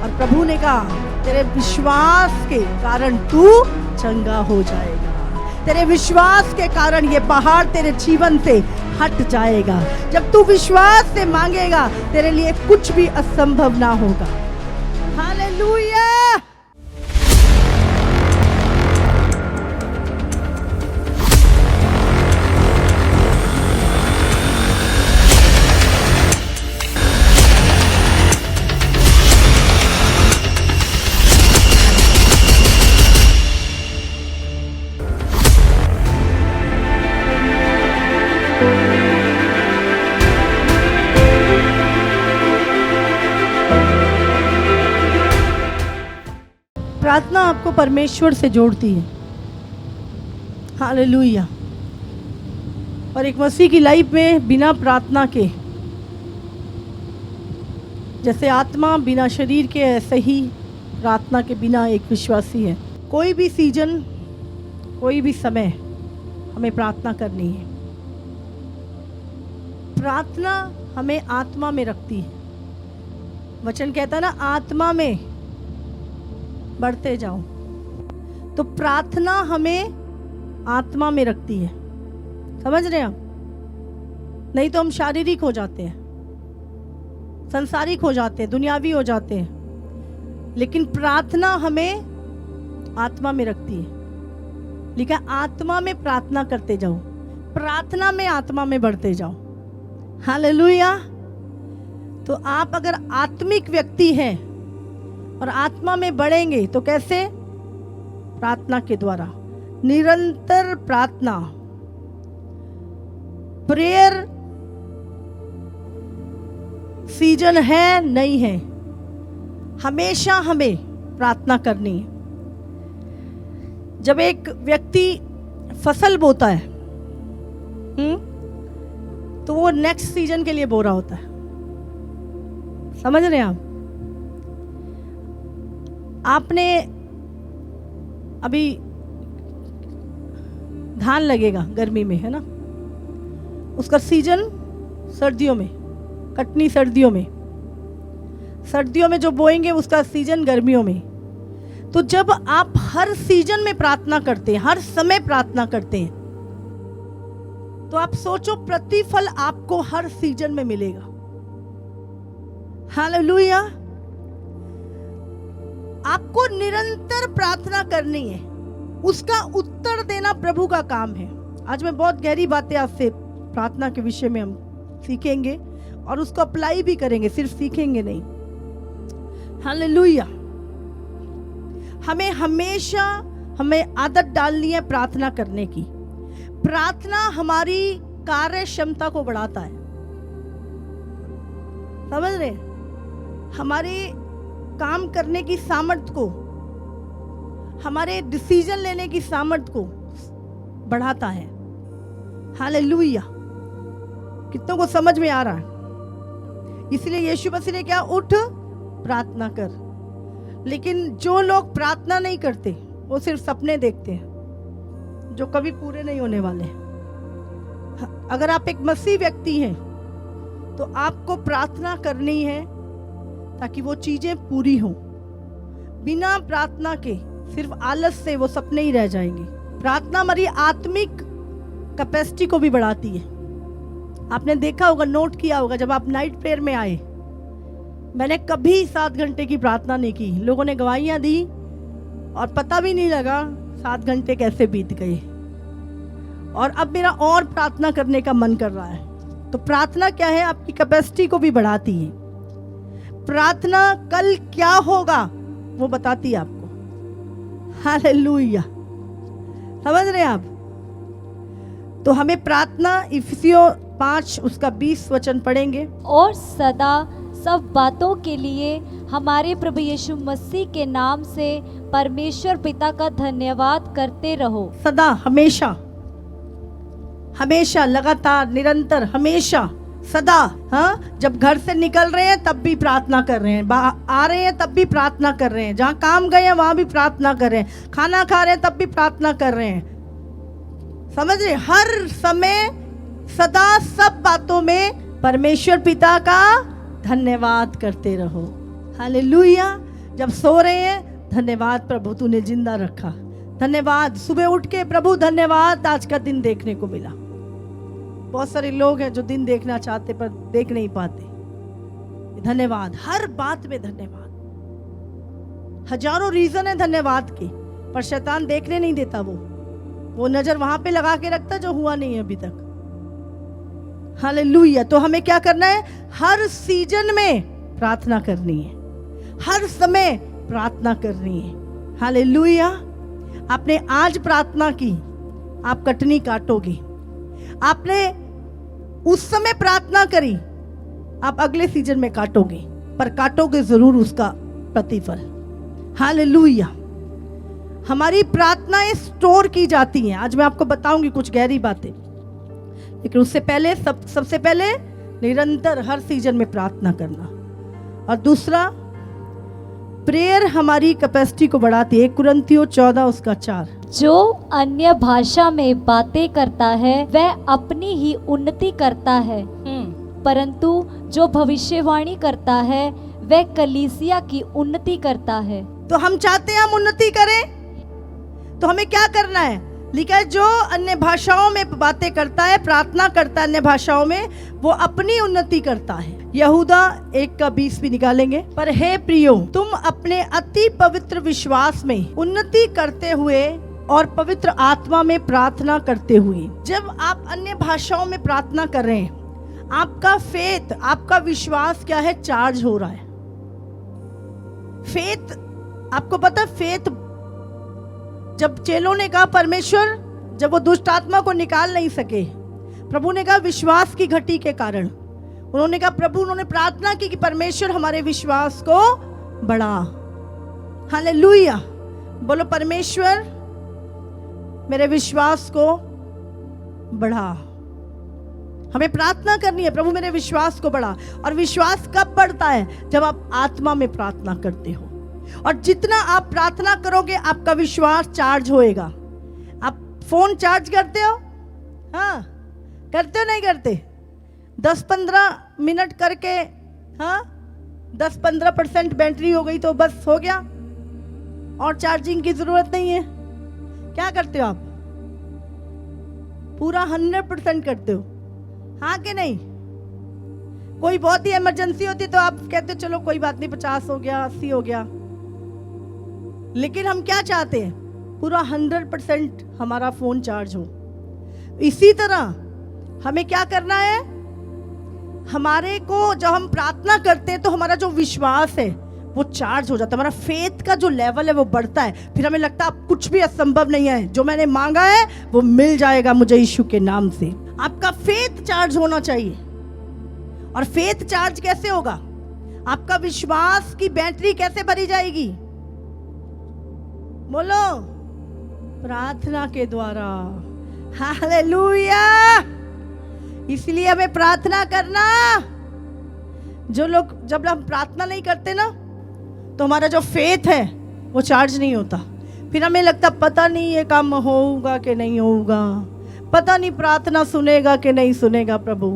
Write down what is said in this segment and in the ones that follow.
और प्रभु ने कहा तेरे विश्वास के कारण तू चंगा हो जाएगा, तेरे विश्वास के कारण ये पहाड़ तेरे जीवन से हट जाएगा। जब तू विश्वास से मांगेगा तेरे लिए कुछ भी असंभव ना होगा। हालेलुया। प्रार्थना आपको परमेश्वर से जोड़ती है। हालेलुया। और एक मसीह की लाइफ में बिना प्रार्थना के, जैसे आत्मा बिना शरीर के, ऐसे ही प्रार्थना के बिना एक विश्वासी है। कोई भी सीजन, कोई भी समय हमें प्रार्थना करनी है। प्रार्थना हमें आत्मा में रखती है। वचन कहता है ना, आत्मा में बढ़ते जाओ। तो प्रार्थना हमें आत्मा में रखती है। समझ रहे हैं आप? नहीं तो हम शारीरिक हो जाते हैं, संसारिक हो जाते हैं, दुनियावी हो जाते हैं। लेकिन प्रार्थना हमें आत्मा में रखती है। लिखा आत्मा में प्रार्थना करते जाओ, प्रार्थना में आत्मा में बढ़ते जाओ। हालेलुया। तो आप अगर आत्मिक व्यक्ति हैं और आत्मा में बढ़ेंगे तो कैसे? प्रार्थना के द्वारा। निरंतर प्रार्थना, प्रेयर सीजन है नहीं है, हमेशा हमें प्रार्थना करनी है। जब एक व्यक्ति फसल बोता है तो वो नेक्स्ट सीजन के लिए बो रहा होता है। समझ रहे हैं आप? आपने अभी धान लगेगा गर्मी में, है ना? उसका सीजन सर्दियों में, कटनी सर्दियों में, सर्दियों में जो बोएंगे उसका सीजन गर्मियों में। तो जब आप हर सीजन में प्रार्थना करते हैं, हर समय प्रार्थना करते हैं, तो आप सोचो प्रतिफल आपको हर सीजन में मिलेगा। हालेलुया। आपको निरंतर प्रार्थना करनी है, उसका उत्तर देना प्रभु का काम है। आज मैं बहुत गहरी बातें आपसे प्रार्थना के विषय में हम सीखेंगे और उसको अप्लाई भी करेंगे, सिर्फ सीखेंगे नहीं। हालेलुया। हमें आदत डालनी है प्रार्थना करने की। प्रार्थना हमारी कार्य क्षमता को बढ़ाता है। समझ रहे? हमारी काम करने की सामर्थ्य को, हमारे डिसीजन लेने की सामर्थ्य को बढ़ाता है। हालेलुया। कितनों को समझ में आ रहा है? इसलिए यीशु मसीह ने क्या? उठ प्रार्थना कर। लेकिन जो लोग प्रार्थना नहीं करते वो सिर्फ सपने देखते हैं जो कभी पूरे नहीं होने वाले। अगर आप एक मसीह व्यक्ति हैं तो आपको प्रार्थना करनी है ताकि वो चीजें पूरी हों। बिना प्रार्थना के सिर्फ आलस से वो सपने ही रह जाएंगे। प्रार्थना हमारी आत्मिक कैपेसिटी को भी बढ़ाती है। आपने देखा होगा, नोट किया होगा, जब आप नाइट प्रेयर में आए, मैंने कभी 7 घंटे की प्रार्थना नहीं की। लोगों ने गवाहियां दी और पता भी नहीं लगा 7 घंटे कैसे बीत गए। और अब मेरा और प्रार्थना करने का मन कर रहा है। तो प्रार्थना क्या है? आपकी कैपेसिटी को भी बढ़ाती है। प्रार्थना कल क्या होगा वो बताती है आपको। हालेलुया। समझ रहे हैं आप? तो हमें प्रार्थना, इफिसियों 5 उसका 20 वचन पढ़ेंगे। और सदा सब बातों के लिए हमारे प्रभु यीशु मसीह के नाम से परमेश्वर पिता का धन्यवाद करते रहो। सदा, हमेशा, हमेशा, लगातार, निरंतर, हमेशा, सदा। हाँ, जब घर से निकल रहे हैं तब भी प्रार्थना कर रहे हैं, आ रहे हैं तब भी प्रार्थना कर रहे हैं, जहाँ काम गए हैं वहां भी प्रार्थना कर रहे हैं, खाना खा रहे हैं तब भी प्रार्थना कर रहे हैं। समझ रहे? हर समय, सदा, सब बातों में परमेश्वर पिता का धन्यवाद करते रहो। हालेलुया। जब सो रहे हैं, धन्यवाद प्रभु तूने जिंदा रखा, धन्यवाद। सुबह उठ के प्रभु धन्यवाद आज का दिन देखने को मिला। बहुत सारे लोग हैं जो दिन देखना चाहते पर देख नहीं पाते। धन्यवाद, हर बात में धन्यवाद। हजारों रीजन है धन्यवाद के, पर शैतान देखने नहीं देता। वो नजर वहां पे लगा के रखता जो हुआ नहीं है अभी तक। हालेलुया। तो हमें क्या करना है? हर सीजन में प्रार्थना करनी है, हर समय प्रार्थना करनी है। हालेलुया। आपने आज प्रार्थना की, आप कटनी काटोगे। आपने उस समय प्रार्थना करी, आप अगले सीजन में काटोगे, पर काटोगे जरूर उसका प्रतिफल। हालेलुया। हमारी प्रार्थनाएं स्टोर की जाती हैं। आज मैं आपको बताऊंगी कुछ गहरी बातें, लेकिन उससे पहले सबसे पहले निरंतर हर सीजन में प्रार्थना करना। और दूसरा, प्रेयर हमारी कैपेसिटी को बढ़ाती है। 1 कुरिन्थियों 14:4। जो अन्य भाषा में बातें करता है वह अपनी ही उन्नति करता है, परंतु जो भविष्यवाणी करता है वह कलीसिया की उन्नति करता है। तो हम चाहते हैं हम उन्नति करें, तो हमें क्या करना है? लिखा है जो अन्य भाषाओं में बातें करता है, प्रार्थना करता है अन्य भाषाओं में, वो अपनी उन्नति करता है। यहूदा 1:20 भी निकालेंगे। पर हे प्रियो, तुम अपने अति पवित्र विश्वास में उन्नति करते हुए और पवित्र आत्मा में प्रार्थना करते हुए। जब आप अन्य भाषाओं में प्रार्थना कर रहे हैं, आपका फेथ, आपका विश्वास क्या है? चार्ज हो रहा है। फेथ, आपको पता, फेथ जब चेलों ने कहा परमेश्वर, जब वो दुष्ट आत्मा को निकाल नहीं सके, प्रभु ने कहा विश्वास की घटी के कारण, उन्होंने कहा प्रभु, उन्होंने प्रार्थना की कि परमेश्वर हमारे विश्वास को बढ़ा। हालेलुया। बोलो परमेश्वर मेरे विश्वास को बढ़ा। हमें प्रार्थना करनी है, प्रभु मेरे विश्वास को बढ़ा। और विश्वास कब बढ़ता है? जब आप आत्मा में प्रार्थना करते हो। और जितना आप प्रार्थना करोगे आपका विश्वास चार्ज होएगा। आप फोन चार्ज करते हो? हाँ, करते हो नहीं करते? 10-15 मिनट करके, हाँ, 10-15% बैटरी हो गई तो बस हो गया, और चार्जिंग की जरूरत नहीं है। क्या करते हो आप? पूरा 100% करते हो, हाँ कि नहीं? कोई बहुत ही इमरजेंसी होती तो आप कहते हो चलो कोई बात नहीं, 50 हो गया, 80 हो गया। लेकिन हम क्या चाहते हैं? पूरा 100% हमारा फोन चार्ज हो। इसी तरह हमें क्या करना है? हमारे को जब हम प्रार्थना करते हैं तो हमारा जो विश्वास है वो चार्ज हो जाता है, हमारा फेथ का जो लेवल है वो बढ़ता है। फिर हमें लगता है अब कुछ भी असंभव नहीं है, जो मैंने मांगा है वो मिल जाएगा मुझे यीशु के नाम से। आपका फेथ चार्ज होना चाहिए। और फेथ चार्ज कैसे होगा? आपका विश्वास की बैटरी कैसे भरी जाएगी? बोलो, प्रार्थना के द्वारा। हालेलुया। इसलिए हमें प्रार्थना करना। जो लोग, जब हम प्रार्थना नहीं करते ना, तो हमारा जो फेथ है वो चार्ज नहीं होता। फिर हमें लगता पता नहीं ये काम होगा कि नहीं होगा, पता नहीं प्रार्थना सुनेगा कि नहीं सुनेगा प्रभु,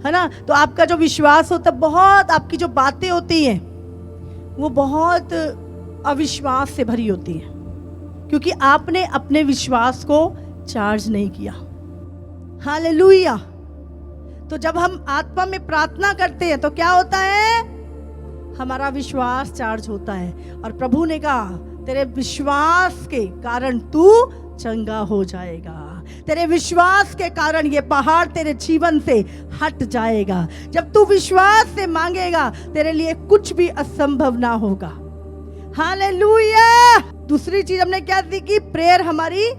है ना? तो आपका जो विश्वास होता है, बहुत आपकी जो बातें होती हैं वो बहुत अविश्वास से भरी होती है, क्योंकि आपने अपने विश्वास को चार्ज नहीं किया। हालेलुया। तो जब हम आत्मा में प्रार्थना करते हैं तो क्या होता है? हमारा विश्वास चार्ज होता है। और प्रभु ने कहा तेरे विश्वास के कारण तू चंगा हो जाएगा, तेरे विश्वास के कारण ये पहाड़ तेरे जीवन से हट जाएगा। जब तू विश्वास से मांगेगा तेरे लिए कुछ भी असंभव ना होगा। हालेलुया। दूसरी चीज हमने क्या सीखी? प्रेयर हमारी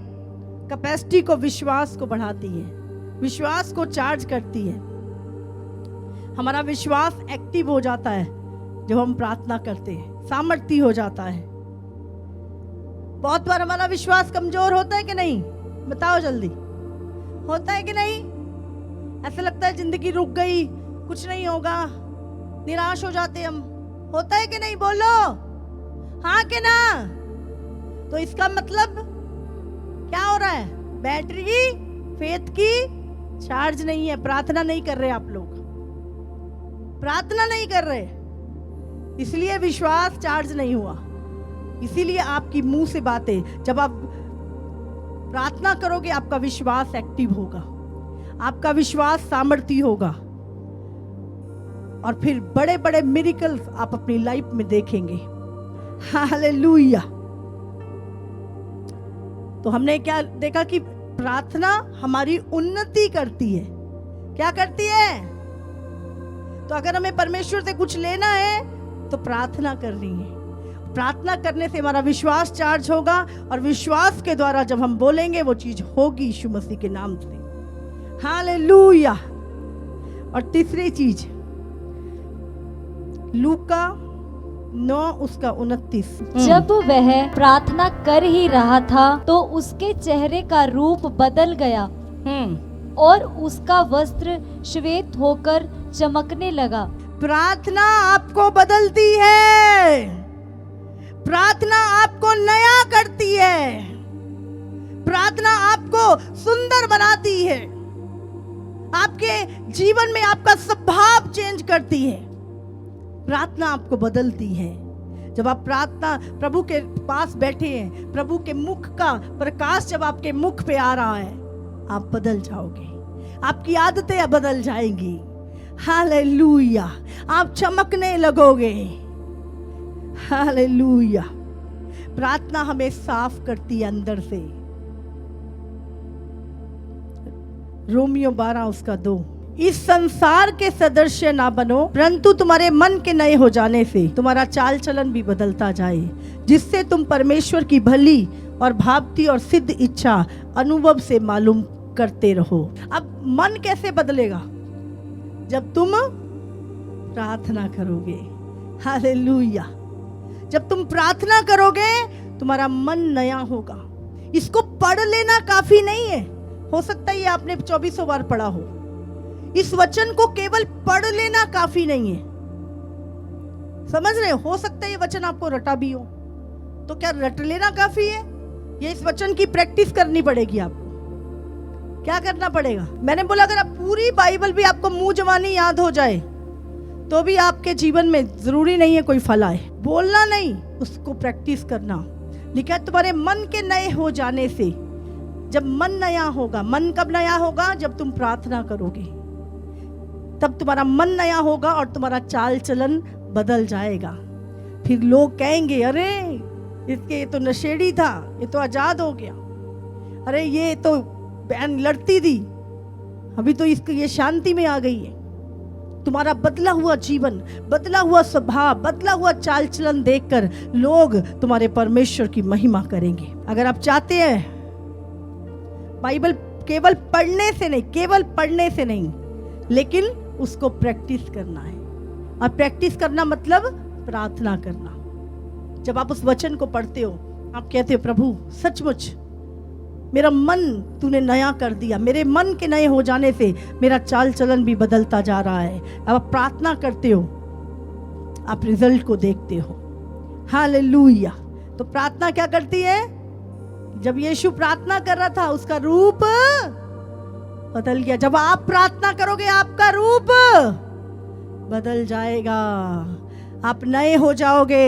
कैपेसिटी को, विश्वास को बढ़ाती है, विश्वास को चार्ज करती है। हमारा विश्वास एक्टिव हो जाता है जब हम प्रार्थना करते हैं, सामर्थ्य हो जाता है। बहुत बार हमारा विश्वास कमजोर होता है कि नहीं? बताओ जल्दी, होता है कि नहीं? ऐसा लगता है जिंदगी रुक गई, कुछ नहीं होगा, निराश हो जाते हम। होता है कि नहीं? बोलो हाँ कि ना? तो इसका मतलब क्या हो रहा है? बैटरी फेथ की चार्ज नहीं है। प्रार्थना नहीं कर रहे आप लोग, प्रार्थना नहीं कर रहे। इसलिए विश्वास चार्ज नहीं हुआ। इसीलिए आपकी मुंह से बातें, जब आप प्रार्थना करोगे आपका विश्वास एक्टिव होगा, आपका विश्वास सामर्थ्य होगा, और फिर बड़े बड़े मिरेकल्स आप अपनी लाइफ में देखेंगे। हालेलुया। तो हमने क्या देखा कि प्रार्थना हमारी उन्नति करती है। क्या करती है? तो अगर हमें परमेश्वर से कुछ लेना है तो प्रार्थना करनी है। प्रार्थना करने से हमारा विश्वास चार्ज होगा, और विश्वास के द्वारा जब हम बोलेंगे वो चीज होगी यीशु मसीह के नाम से। हालेलुया। और तीसरी चीज, लूका 9 उसका 29। जब वह प्रार्थना कर ही रहा था तो उसके चेहरे का रूप बदल गया और उसका वस्त्र श्वेत होकर चमकने लगा। प्रार्थना आपको बदलती है, प्रार्थना आपको नया करती है, प्रार्थना आपको सुंदर बनाती है, आपके जीवन में आपका स्वभाव चेंज करती है। प्रार्थना आपको बदलती है। जब आप प्रार्थना प्रभु के पास बैठे हैं, प्रभु के मुख का प्रकाश जब आपके मुख पे आ रहा है, आप बदल जाओगे, आपकी आदतें बदल जाएंगी। हालेलुया। आप चमकने लगोगे। हालेलुया। प्रार्थना हमें साफ करती है अंदर से। रोमियो 12 उसका 2। इस संसार के सदस्य ना बनो, परंतु तुम्हारे मन के नए हो जाने से तुम्हारा चाल चलन भी बदलता जाए, जिससे तुम परमेश्वर की भली और भावती और सिद्ध इच्छा अनुभव से मालूम करते रहो। अब मन कैसे बदलेगा? जब तुम प्रार्थना करोगे। हालेलुया। जब तुम प्रार्थना करोगे तुम्हारा मन नया होगा। इसको पढ़ लेना काफी नहीं है। हो सकता है ये आपने 2400 बार पढ़ा हो। इस वचन को केवल पढ़ लेना काफी नहीं है। समझ रहे हो सकता है ये वचन आपको रटा भी हो, तो क्या रट लेना काफी है? ये इस वचन की प्रैक्टिस करनी पड़ेगी। आपको क्या करना पड़ेगा? मैंने बोला अगर आप पूरी बाइबल भी आपको मुंह जवानी याद हो जाए तो भी आपके जीवन में जरूरी नहीं है कोई फल आए। बोलना नहीं, उसको प्रैक्टिस करना। लिखा है तुम्हारे मन के नए हो जाने से। जब मन नया होगा, मन कब नया होगा? जब तुम प्रार्थना करोगे, तब तुम्हारा मन नया होगा और तुम्हारा चाल चलन बदल जाएगा। फिर लोग कहेंगे अरे इसके ये तो नशेड़ी था, ये तो आजाद हो गया, अरे ये तो बहन लड़ती थी, अभी तो इसकी ये शांति में आ गई है। तुम्हारा बदला हुआ जीवन, बदला हुआ स्वभाव, बदला हुआ चाल चलन देखकर लोग तुम्हारे परमेश्वर की महिमा करेंगे। अगर आप चाहते हैं बाइबल केवल पढ़ने से नहीं, केवल पढ़ने से नहीं, लेकिन उसको प्रैक्टिस करना है। और प्रैक्टिस करना मतलब प्रार्थना करना। जब आप उस वचन को पढ़ते हो, आप कहते हो प्रभु सचमुच मेरा मन तूने नया कर दिया, मेरे मन के नए हो जाने से मेरा चाल चलन भी बदलता जा रहा है। अब आप प्रार्थना करते हो, आप रिजल्ट को देखते हो। हालेलुया। तो प्रार्थना क्या करती है? जब यीशु प्रार्थना कर रहा था उसका रूप बदल गया। जब आप प्रार्थना करोगे आपका रूप बदल जाएगा, आप नए हो जाओगे,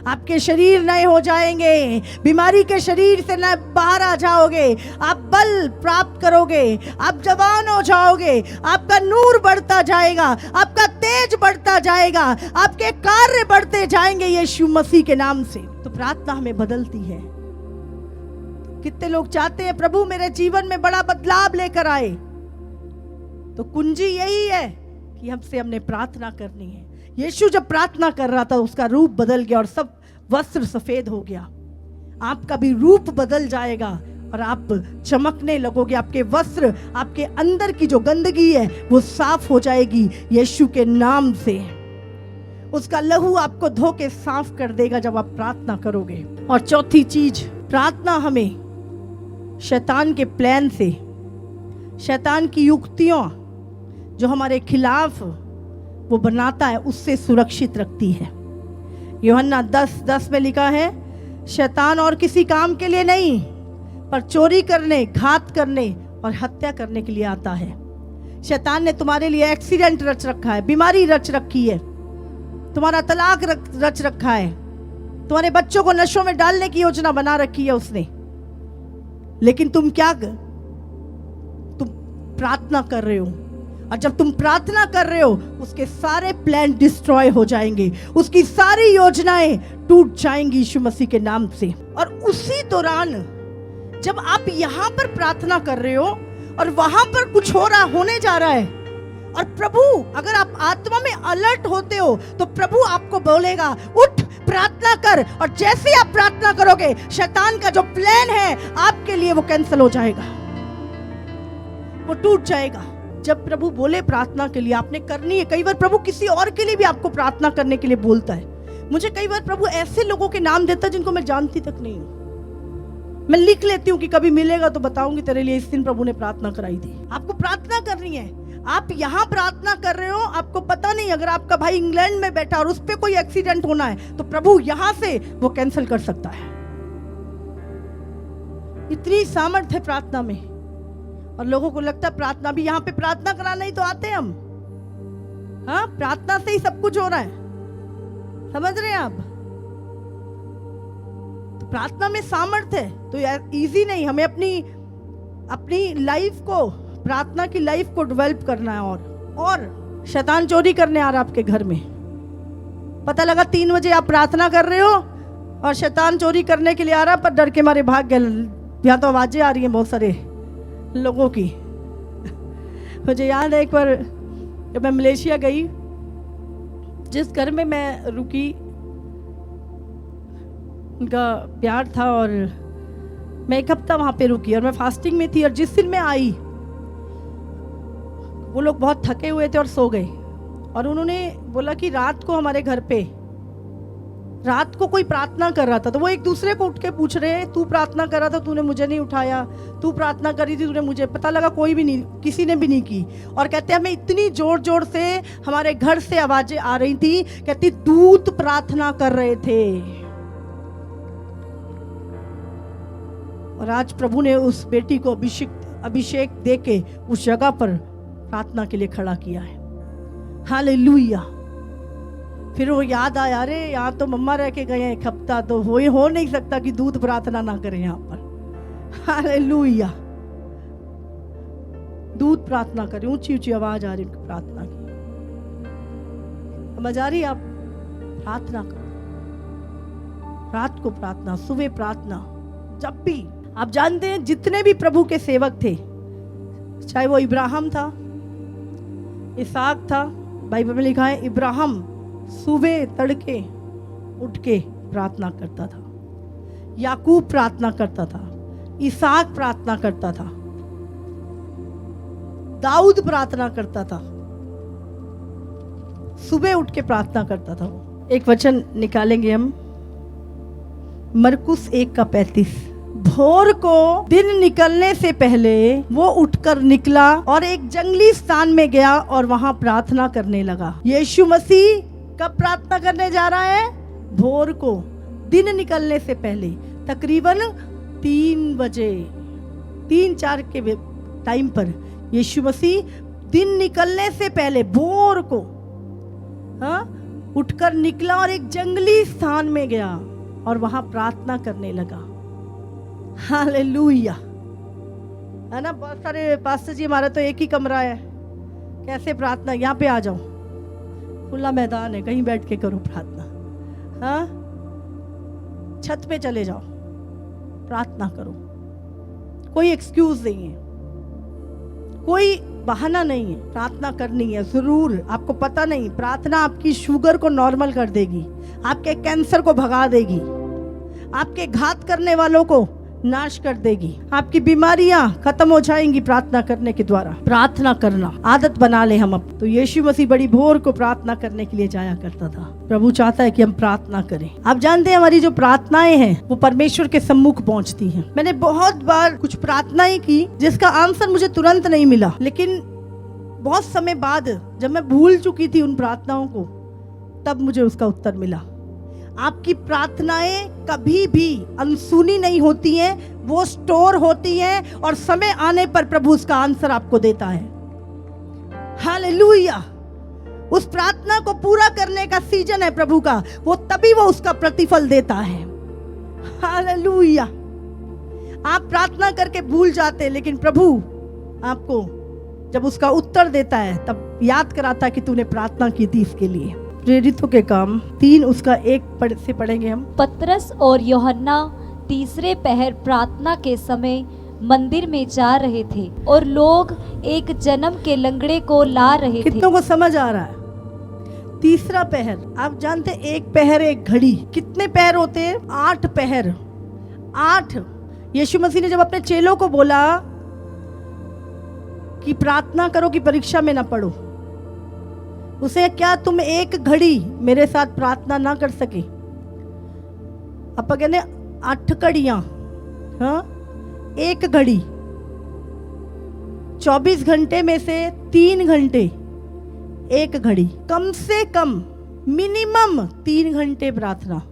आपके शरीर नए हो जाएंगे, बीमारी के शरीर से नए बाहर आ जाओगे, आप बल प्राप्त करोगे, आप जवान हो जाओगे, आपका नूर बढ़ता जाएगा, आपका तेज बढ़ता जाएगा, आपके कार्य बढ़ते जाएंगे यीशु मसीह के नाम से। तो प्रार्थना हमें बदलती है। कितने लोग चाहते हैं प्रभु मेरे जीवन में बड़ा बदलाव लेकर आए? तो कुंजी यही है कि हमने प्रार्थना करनी है। यीशु जब प्रार्थना कर रहा था उसका रूप बदल गया और सब वस्त्र सफेद हो गया। आपका भी रूप बदल जाएगा और आप चमकने लगोगे। आपके वस्त्र, आपके अंदर की जो गंदगी है वो साफ हो जाएगी यीशु के नाम से। उसका लहू आपको धो के साफ कर देगा जब आप प्रार्थना करोगे। और चौथी चीज, प्रार्थना हमें शैतान के प्लान से, शैतान की युक्तियों जो हमारे खिलाफ वो बनाता है उससे सुरक्षित रखती है। यूहन्ना 10:10 में लिखा है शैतान और किसी काम के लिए नहीं पर चोरी करने, घात करने और हत्या करने के लिए आता है। शैतान ने तुम्हारे लिए एक्सीडेंट रच रखा है, बीमारी रच रखी है, तुम्हारा तलाक रच रखा है, तुम्हारे बच्चों को नशों में डालने की योजना बना रखी है उसने, लेकिन तुम प्रार्थना कर रहे हो, और जब तुम प्रार्थना कर रहे हो उसके सारे प्लान डिस्ट्रॉय हो जाएंगे, उसकी सारी योजनाएं टूट जाएंगी यीशु मसीह के नाम से। और उसी दौरान जब आप यहाँ पर प्रार्थना कर रहे हो और वहां पर कुछ होने जा रहा है, और प्रभु, अगर आप आत्मा में अलर्ट होते हो तो प्रभु आपको बोलेगा उठ प्रार्थना कर, और जैसे आप प्रार्थना करोगे शैतान का जो प्लान है आपके लिए वो कैंसिल हो जाएगा, वो टूट जाएगा। जब प्रभु बोले प्रार्थना के लिए आपने करनी है, कई बार प्रभु किसी और के लिए भी आपको प्रार्थना करने के लिए बोलता है। मुझे कई बार प्रभु ऐसे लोगों के नाम देता है जिनको मैं जानती तक नहीं हूं, मैं लिख लेती हूँ कि कभी मिलेगा तो बताऊंगी तेरे लिए, इस दिन प्रभु ने प्रार्थना कराई थी। आपको प्रार्थना करनी है, आप यहाँ प्रार्थना कर रहे हो, आपको पता नहीं अगर आपका भाई इंग्लैंड में बैठा और उस पर कोई एक्सीडेंट होना है तो प्रभु यहाँ से वो कैंसिल कर सकता है। इतनी सामर्थ है प्रार्थना में, और लोगों को लगता है प्रार्थना भी, यहाँ पे प्रार्थना कराना ही तो आते हैं हम, हाँ प्रार्थना से ही सब कुछ हो रहा है, समझ रहे हैं आप? तो प्रार्थना में सामर्थ्य है, तो यार इजी नहीं, हमें अपनी लाइफ को, प्रार्थना की लाइफ को डेवलप करना है। और शैतान चोरी करने आ रहा है आपके घर में, पता लगा 3 बजे आप प्रार्थना कर रहे हो और शैतान चोरी करने के लिए आ रहा, पर डर के मारे भाग गए। यहाँ तो आवाजें आ रही हैं बहुत सारे लोगों की। मुझे याद है एक बार जब मैं मलेशिया गई, जिस घर में मैं रुकी उनका प्यार था, और मैं 1 हफ्ता वहाँ पे रुकी और मैं फास्टिंग में थी। और जिस दिन मैं आई वो लोग बहुत थके हुए थे और सो गए, और उन्होंने बोला कि रात को हमारे घर पे रात को कोई प्रार्थना कर रहा था, तो वो एक दूसरे को उठ के पूछ रहे, तू प्रार्थना कर रहा था, तूने मुझे नहीं उठाया, तू प्रार्थना करी थी, तूने मुझे, पता लगा कोई भी नहीं, किसी ने भी नहीं की। और कहते हमें इतनी जोर जोर से हमारे घर से आवाजें आ रही थी, कहती दूत प्रार्थना कर रहे थे। और आज प्रभु ने उस बेटी को अभिषेक दे के उस जगह पर प्रार्थना के लिए खड़ा किया है। हालेलुया। फिर वो याद आया, अरे यहाँ तो मम्मा रह के गए हैं 1 हफ्ता, तो हो नहीं सकता कि दूत प्रार्थना ना करें यहाँ पर। हालेलुया। दूत प्रार्थना करें, ऊंची ऊंची आवाज आ रही उनकी प्रार्थना की, समझ आ रही? आप प्रार्थना करो, रात को प्रार्थना, सुबह प्रार्थना, जब भी। आप जानते हैं जितने भी प्रभु के सेवक थे, चाहे वो इब्राहिम था, इसहाक था, बाइबल में लिखा है इब्राहिम सुबह तड़के उठ के प्रार्थना करता था, याकूब प्रार्थना करता था, इसहाक प्रार्थना करता था, दाऊद प्रार्थना करता था, सुबह उठ के प्रार्थना करता था। एक वचन निकालेंगे हम, मरकुस 1:35। भोर को दिन निकलने से पहले वो उठकर निकला और एक जंगली स्थान में गया और वहां प्रार्थना करने लगा। यीशु मसीह कब प्रार्थना करने जा रहा है? भोर को, दिन निकलने से पहले, तकरीबन 3 बजे, 3-4 के टाइम पर यीशु मसीह दिन निकलने से पहले भोर को उठकर निकला और एक जंगली स्थान में गया और वहां प्रार्थना करने लगा। हालेलुया, है ना? बहुत सारे पास्टर जी, हमारा तो एक ही कमरा है, कैसे प्रार्थना? यहाँ पे आ जाओ, खुला मैदान है, कहीं बैठ के करो प्रार्थना। हाँ, छत पे चले जाओ, प्रार्थना करो। कोई एक्सक्यूज नहीं है, कोई बहाना नहीं है, प्रार्थना करनी है जरूर। आपको पता नहीं, प्रार्थना आपकी शुगर को नॉर्मल कर देगी, आपके कैंसर को भगा देगी, आपके घात करने वालों को नाश कर देगी, आपकी बीमारियां खत्म हो जाएंगी प्रार्थना करने के द्वारा। प्रार्थना करना आदत बना ले हम अब। तो यीशु मसीह बड़ी भोर को प्रार्थना करने के लिए जाया करता था। प्रभु चाहता है कि हम प्रार्थना करें। आप जानते हैं हमारी जो प्रार्थनाएं हैं वो परमेश्वर के सम्मुख पहुंचती हैं। मैंने बहुत बार कुछ प्रार्थनाएं की जिसका आंसर मुझे तुरंत नहीं मिला, लेकिन बहुत समय बाद जब मैं भूल चुकी थी उन प्रार्थनाओं को, तब मुझे उसका उत्तर मिला। आपकी प्रार्थनाएं कभी भी अनसुनी नहीं होती हैं, वो स्टोर होती हैं और समय आने पर प्रभु उसका आंसर आपको देता है। हालेलुया। उस प्रार्थना को पूरा करने का सीजन है प्रभु का, वो तभी वो उसका प्रतिफल देता है। हालेलुया। आप प्रार्थना करके भूल जाते हैं, लेकिन प्रभु आपको जब उसका उत्तर देता है तब याद कराता है कि तूने प्रार्थना की थी इसके लिए। प्रेरितों के काम 3 उसका 1 से पढ़ेंगे हम। पतरस और यूहन्ना तीसरे पहर प्रार्थना के समय मंदिर में जा रहे थे और लोग एक जन्म के लंगड़े को ला रहे थे। कितनों को समझ आ रहा है? तीसरा पहर, आप जानते हैं 1 पहर 1 घड़ी। कितने पहर होते हैं? 8 पहर। 8। यीशु मसीह ने जब अपने चेलों को बोला कि प्रार्थना करो कि परीक्षा में ना पड़ो, उसे क्या तुम 1 घड़ी मेरे साथ प्रार्थना ना कर सके? आप कहने 8 घड़ियां, हाँ 1 घड़ी। 24 घंटे में से 3 घंटे 1 घड़ी, कम से कम मिनिमम 3 घंटे प्रार्थना।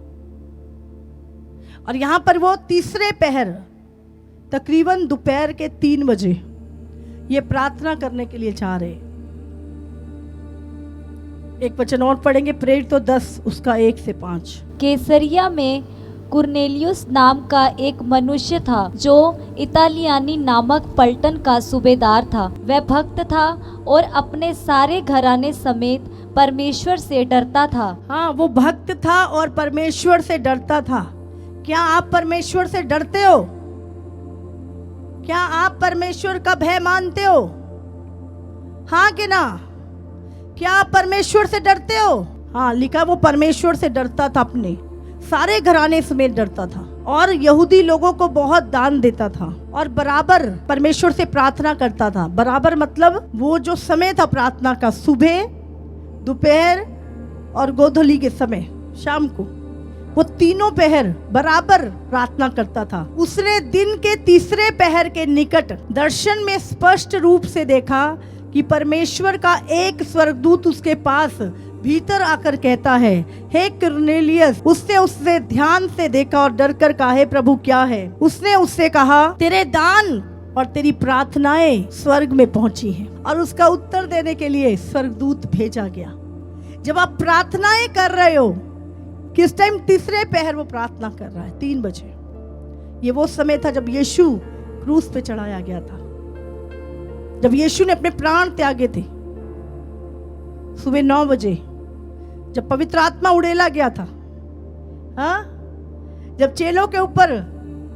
और यहां पर वो तीसरे पहर तकरीबन दोपहर के 3 बजे ये प्रार्थना करने के लिए चाह रहे। एक वचन और पढ़ेंगे, प्रेरित तो 10 उसका 1 से 5। कैसरिया में कुरनेलियुस नाम का एक मनुष्य था जो इतालियानी नामक पलटन का सूबेदार था। वह भक्त था और अपने सारे घराने समेत परमेश्वर से डरता था। हाँ, वो भक्त था और परमेश्वर से डरता था। क्या आप परमेश्वर से डरते हो? क्या आप परमेश्वर का भय मानते हो? हाँ कि ना? क्या आप परमेश्वर से डरते हो? हाँ, लिखा वो परमेश्वर से डरता था, अपने सारे घराने समेत डरता था और यहूदी लोगों को बहुत दान देता था और बराबर परमेश्वर से प्रार्थना करता था। बराबर मतलब वो जो समय था प्रार्थना का, सुबह, दोपहर और गोधूली के समय, शाम को, वो तीनों पहर बराबर प्रार्थना करता था। उसने दिन के तीसरे पहर के निकट दर्शन में स्पष्ट रूप से देखा कि परमेश्वर का एक स्वर्गदूत उसके पास भीतर आकर कहता है, हे कुरनेलियस। उससे ध्यान से देखा और डर कर कहा, हे प्रभु क्या है? उसने उससे कहा, तेरे दान और तेरी प्रार्थनाएं स्वर्ग में पहुंची हैं। और उसका उत्तर देने के लिए स्वर्गदूत भेजा गया। जब आप प्रार्थनाएं कर रहे हो, किस टाइम? तीसरे पहर वो प्रार्थना कर रहा है, 3 बजे। ये वो समय था जब यीशु क्रूस पे चढ़ाया गया था, जब यीशु ने अपने प्राण त्यागे थे। सुबह 9 बजे जब पवित्र आत्मा उड़ेला गया था, हाँ, जब चेलों के ऊपर,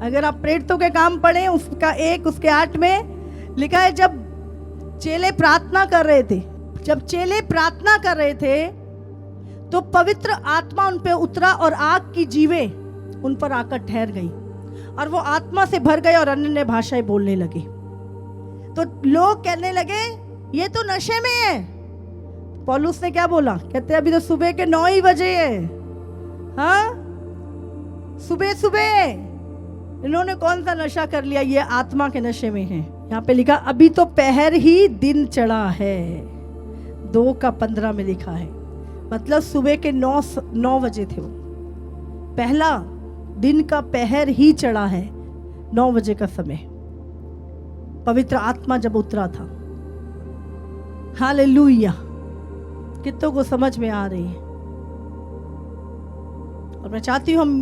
अगर आप प्रेरितों के काम पढ़ें उसका 1 उसके 8 में लिखा है, जब चेले प्रार्थना कर रहे थे, जब चेले प्रार्थना कर रहे थे तो पवित्र आत्मा उन पे उतरा और आग की जीवें उन पर आकर ठहर गई और वो आत्मा से भर गए और अन्य भाषाएं बोलने लगे। तो लोग कहने लगे ये तो नशे में है। पौलुस ने क्या बोला? कहते अभी तो सुबह के 9 ही बजे है। हाँ, सुबह सुबह इन्होंने कौन सा नशा कर लिया? ये आत्मा के नशे में है। यहाँ पे लिखा अभी तो पहर ही दिन चढ़ा है, 2:15 में लिखा है, मतलब सुबह के 9 बजे थे वो। पहला दिन का पहर ही चढ़ा है, 9 बजे का समय, पवित्र आत्मा जब उतरा था। हालेलुया। कितनों को समझ में आ रही है? और मैं चाहती हूँ हम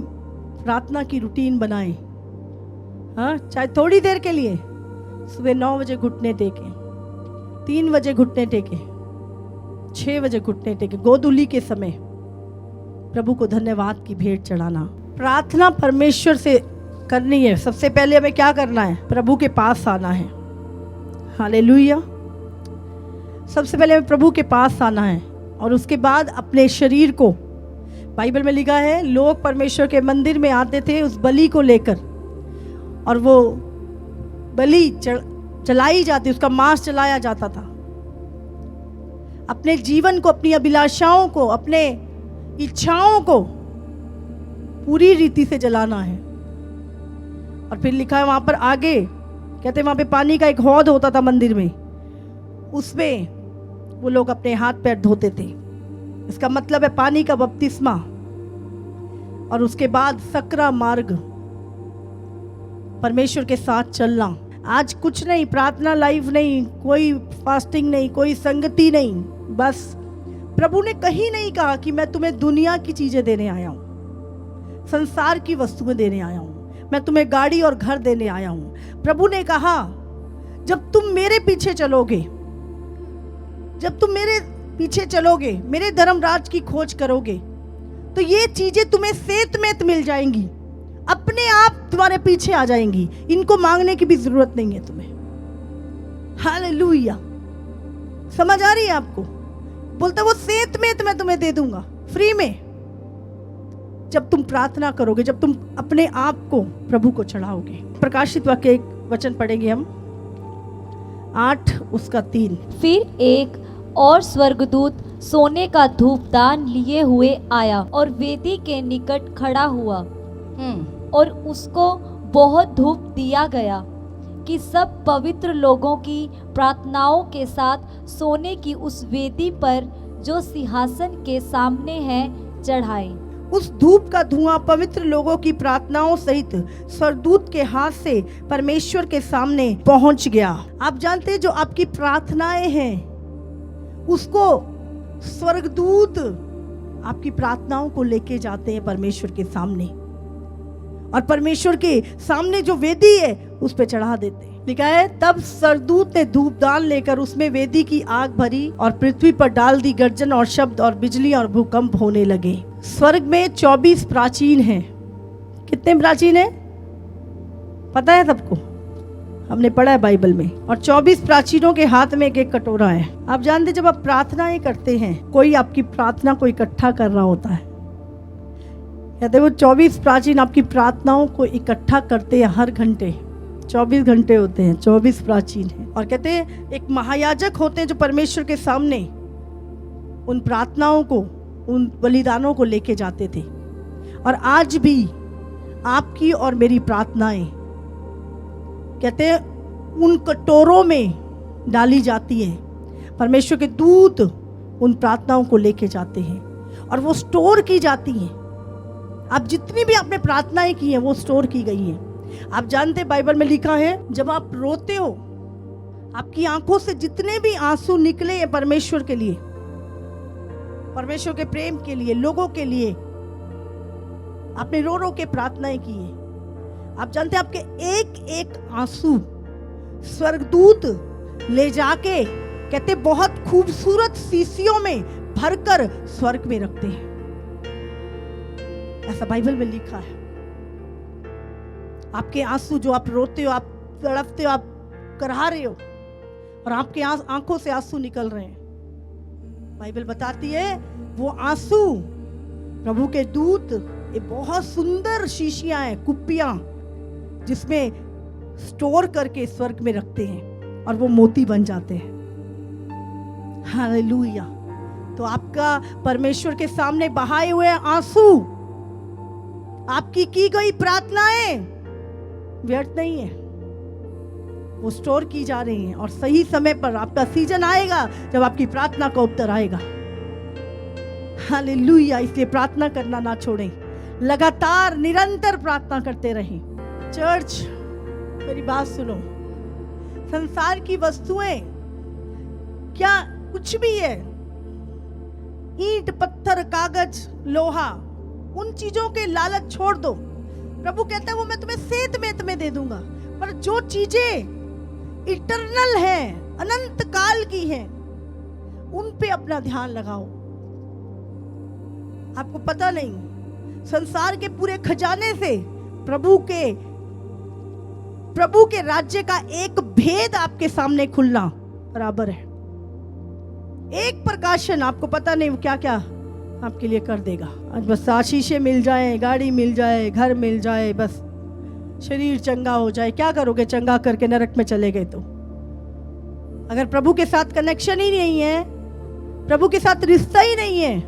प्रार्थना की रूटीन बनाएं, हाँ, चाहे थोड़ी देर के लिए। सुबह 9 बजे घुटने टेके, 3 बजे घुटने टेके, 6 बजे घुटने टेके, गोधूली के समय प्रभु को धन्यवाद की भेंट चढ़ाना। प्रार्थना परमेश्वर से करनी है। सबसे पहले हमें क्या करना है? प्रभु के पास आना है। हालेलुया। सबसे पहले हमें प्रभु के पास आना है और उसके बाद अपने शरीर को, बाइबल में लिखा है लोग परमेश्वर के मंदिर में आते थे उस बलि को लेकर, और वो बलि चलाई जाती, उसका मांस चलाया जाता था। अपने जीवन को, अपनी अभिलाषाओं को, अपने इच्छाओं को पूरी रीति से जलाना है। और फिर लिखा है वहां पर आगे, कहते वहां पे पानी का एक हौद होता था मंदिर में, उसमें वो लोग अपने हाथ पैर धोते थे। इसका मतलब है पानी का बपतिस्मा, और उसके बाद सकरा मार्ग, परमेश्वर के साथ चलना। आज कुछ नहीं, प्रार्थना लाइव नहीं, कोई फास्टिंग नहीं, कोई संगति नहीं, बस प्रभु ने कहीं नहीं कहा कि मैं तुम्हें दुनिया की चीजें देने आया हूं, संसार की वस्तुएं देने आया हूं, मैं तुम्हें गाड़ी और घर देने आया हूं। प्रभु ने कहा जब तुम मेरे पीछे चलोगे, जब तुम मेरे पीछे चलोगे, मेरे धर्मराज की खोज करोगे, तो ये चीजें तुम्हें सेत-मेत मिल जाएंगी, अपने आप तुम्हारे पीछे आ जाएंगी, इनको मांगने की भी जरूरत नहीं है तुम्हें। हालेलुया, समझ आ रही है आपको? बोलता वो सेत-मेत मैं तुम्हें दे दूंगा फ्री में, जब तुम प्रार्थना करोगे, जब तुम अपने आप को प्रभु को चढ़ाओगे। प्रकाशित वाक्य एक वचन पढ़ेंगे हम, 8:3। फिर एक और स्वर्गदूत सोने का धूपदान लिए हुए आया और वेदी के निकट खड़ा हुआ, और उसको बहुत धूप दिया गया कि सब पवित्र लोगों की प्रार्थनाओं के साथ सोने की उस वेदी पर जो सिंहासन के सामने है चढ़ाए। उस धूप का धुआं पवित्र लोगों की प्रार्थनाओं सहित स्वर्गदूत के हाथ से परमेश्वर के सामने पहुंच गया। आप जानते हैं जो आपकी प्रार्थनाएं हैं उसको स्वर्गदूत आपकी प्रार्थनाओं को लेके जाते हैं परमेश्वर के सामने, और परमेश्वर के सामने जो वेदी है उस पे चढ़ा देते हैं। लिखा है तब स्वर्गदूत ने धूपदान लेकर उसमें वेदी की आग भरी और पृथ्वी पर डाल दी, गर्जन और शब्द और बिजली और भूकंप होने लगे। स्वर्ग में 24 प्राचीन हैं। कितने प्राचीन हैं पता है सबको? हमने पढ़ा है बाइबल में। और 24 प्राचीनों के हाथ में एक एक कटोरा है। आप जानते जब आप प्रार्थनाएं करते हैं, कोई आपकी प्रार्थना को इकट्ठा कर रहा होता है। कहते वो 24 प्राचीन आपकी प्रार्थनाओं को इकट्ठा करते हैं हर घंटे। 24 घंटे होते हैं, 24 प्राचीन हैं। और कहते हैं एक महायाजक होते हैं जो परमेश्वर के सामने उन प्रार्थनाओं को, उन बलिदानों को लेके जाते थे। और आज भी आपकी और मेरी प्रार्थनाएं कहते हैं उन कटोरों में डाली जाती हैं। परमेश्वर के दूत उन प्रार्थनाओं को लेके जाते हैं और वो स्टोर की जाती हैं। आप जितनी भी आपने प्रार्थनाएं की हैं वो स्टोर की गई हैं। आप जानते बाइबल में लिखा है जब आप रोते हो, आपकी आंखों से जितने भी आंसू निकले हैं परमेश्वर के लिए, परमेश्वर के प्रेम के लिए, लोगों के लिए, आपने रो रो के प्रार्थनाएं की है। आप जानते हैं आपके एक एक आंसू स्वर्गदूत ले जाके कहते बहुत खूबसूरत शीशियों में भरकर स्वर्ग में रखते हैं। ऐसा बाइबल में लिखा है। आपके आंसू जो आप रोते हो, आप तड़पते हो, आप करहा रहे हो और आपके आंखों से आंसू निकल रहे हैं, बाइबल बताती है वो आंसू प्रभु के दूत ये बहुत सुंदर शीशियां हैं, कुप्पियां, जिसमें स्टोर करके स्वर्ग में रखते हैं और वो मोती बन जाते हैं। हालेलुया। तो आपका परमेश्वर के सामने बहाए हुए आंसू, आपकी की गई प्रार्थनाएं व्यर्थ नहीं है, वो स्टोर की जा रही हैं और सही समय पर आपका सीजन आएगा जब आपकी प्रार्थना का उत्तर आएगा। हालेलुया। इसलिए प्रार्थना करना ना छोड़ें, लगातार निरंतर प्रार्थना करते रहें। चर्च मेरी बात सुनो, संसार की वस्तुएं क्या कुछ भी है, ईंट पत्थर कागज लोहा, उन चीजों के लालच छोड़ दो। प्रभु कहता है वो मैं तुम्हें सेत में दे दूंगा, पर जो चीजें इटर्नल हैं, अनंत काल की हैं, उन पे अपना ध्यान लगाओ। आपको पता नहीं संसार के पूरे खजाने से प्रभु के राज्य का एक भेद आपके सामने खुलना बराबर है। एक प्रकाशन आपको पता नहीं क्या क्या आपके लिए कर देगा। आज बस आशीषें मिल जाए, गाड़ी मिल जाए, घर मिल जाए, बस शरीर चंगा हो जाए। क्या करोगे चंगा करके नरक में चले गए तो? अगर प्रभु के साथ कनेक्शन ही नहीं है, प्रभु के साथ रिश्ता ही नहीं है,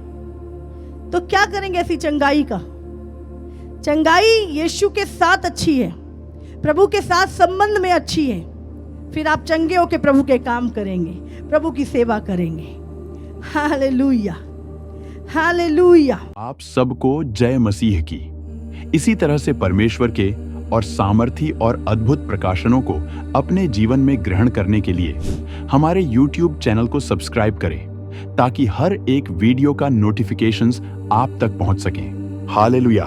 तो क्या करेंगे ऐसी चंगाई का? चंगाई यीशु के साथ अच्छी है, प्रभु के साथ संबंध में अच्छी है। फिर आप चंगे होके प्रभु के काम करेंगे, प्रभु की सेवा करेंगे। Hallelujah, hallelujah. आप सबको जय मसीह की। इसी तरह से परमेश्वर के और सामर्थी और अद्भुत प्रकाशनों को अपने जीवन में ग्रहण करने के लिए हमारे YouTube चैनल को सब्सक्राइब करें ताकि हर एक वीडियो का नोटिफिकेशंस आप तक पहुंच सके। हालेलुया।